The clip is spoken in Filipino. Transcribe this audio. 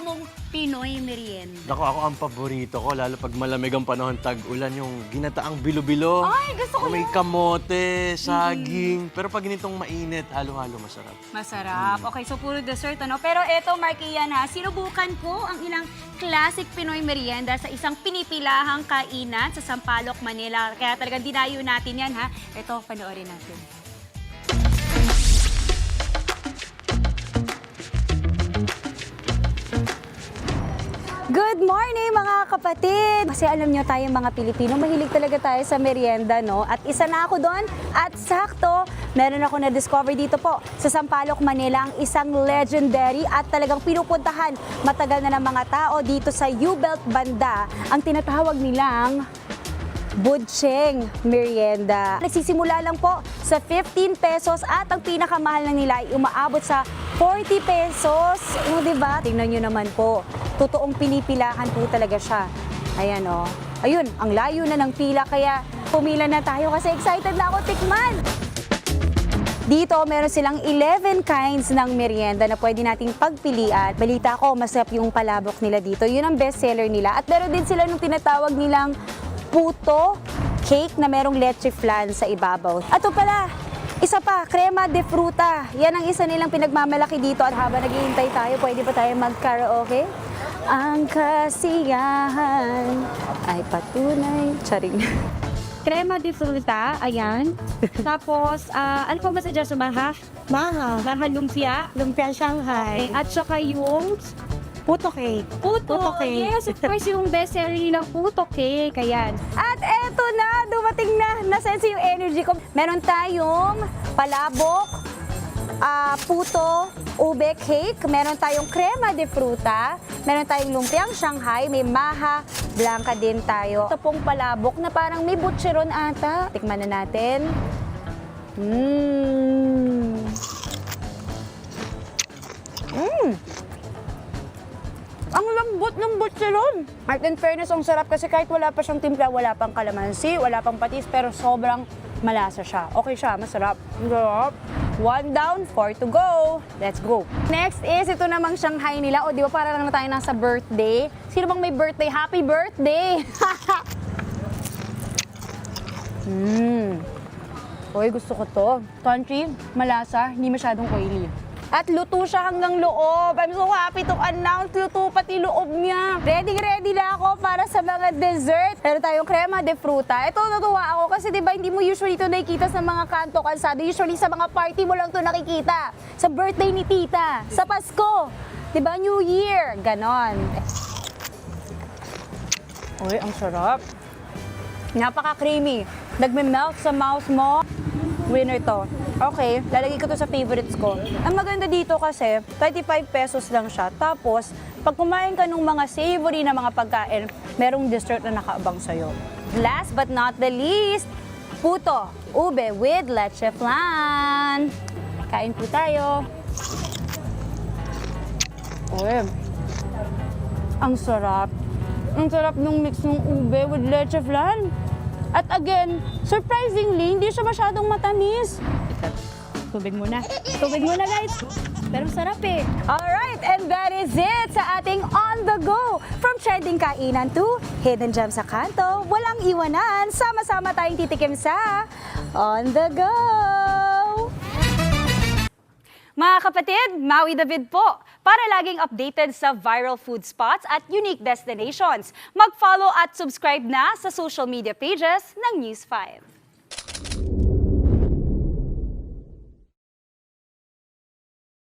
mong Pinoy merienda? Ako ang paborito ko, lalo pag malamig ang panahon, tag-ulan, yung ginataang bilo-bilo. Ay, gusto ko May yan. kamote, saging. Pero pag ganitong mainit, halo-halo masarap. Masarap. Okay, so puro dessert, ano? Pero eto, Marky, yan ha, sinubukan ko ang ilang classic Pinoy merienda sa isang pinipilahang kainan sa Sampaloc, Manila. Kaya talagang dinayo natin yan, ha? Eto, panoorin natin. Good morning mga kapatid! Kasi alam nyo tayong mga Pilipino, mahilig talaga tayo sa merienda, no? At isa na ako doon at sakto, meron ako na-discover dito po sa Sampaloc, Manila, ang isang legendary at talagang pinupuntahan matagal na ng mga tao dito sa U-Belt banda, ang tinatawag nilang Budcheng merienda. Nagsisimula lang po sa 15 pesos at ang pinakamahal na nila ay umaabot sa 40 pesos. O, diba? Tingnan nyo naman po. Totoong pinipilahan po talaga siya. Ayan o. Ayun, ang layo na ng pila kaya pumila na tayo kasi excited na ako tikman. Dito, meron silang 11 kinds ng merienda na pwede nating pagpilian. Balita ko, masarap yung palabok nila dito. Yun ang best seller nila. At meron din sila nung tinatawag nilang puto cake na merong leche flan sa ibabaw. At ito pala, isa pa, crema de fruta. Yan ang isa nilang pinagmamalaki dito. At habang naghihintay tayo, pwede pa tayo mag-karaoke? Ang kasiyahan ay patunay. Charing. Crema de fruta, ayan. Tapos, ano pa ba sa dyan? Maha? Maha lumpia. Lumpia Shanghai. At saka yung Puto cake. puto. cake. Yes, of course, yung best seller nilang puto cake. Ayan. At eto na, dumating na, nasense yung energy ko. Meron tayong palabok, puto, ube cake, meron tayong crema de fruta, meron tayong lumpiang Shanghai, may maha blanca din tayo. Ito pong palabok na parang may butcheron ata. Tikman na natin. Ang lambot ng butcheron. At in fairness, ang sarap kasi kahit wala pa siyang timpla, wala pang kalamansi, wala pang patis, pero sobrang malasa siya. Okay siya, masarap. Sarap. 1 down, 4 to go. Let's go. Next is ito namang Shanghai nila. O, di ba para lang na tayo nasa birthday? Sino bang may birthday? Happy birthday! Uy, gusto ko to. Crunchy, malasa, hindi masyadong oily. At luto siya hanggang loob. I'm so happy to announce luto pati loob niya. Ready na ako para sa mga dessert. Meron tayong crema de fruta. Ito, natuwa ako kasi diba hindi mo usually ito nakikita sa mga kanto kalsada. Usually sa mga party mo lang ito nakikita. Sa birthday ni tita, sa Pasko, diba New Year, ganon. Uy, ang sarap. Napaka-creamy. Nagme-melt sa mouth mo. Winner to. Okay, lalagay ko to sa favorites ko. Ang maganda dito kasi, 35 pesos lang siya. Tapos, pag kumain ka ng mga savory na mga pagkain, merong dessert na nakaabang sa'yo. Last but not the least, puto, ube with leche flan. Kain po tayo. Uy, ang sarap. Ang sarap ng mix ng ube with leche flan. At again, surprisingly, hindi siya masyadong matamis. Tubig muna. Tubig muna, guys. Pero sarap eh. Alright, and that is it sa ating On The Go. From trending kainan to hidden gem sa kanto, walang iwanan. Sama-sama tayong titikim sa On The Go. Mga kapatid, Maui David po. Para laging updated sa viral food spots at unique destinations, mag-follow at subscribe na sa social media pages ng News 5.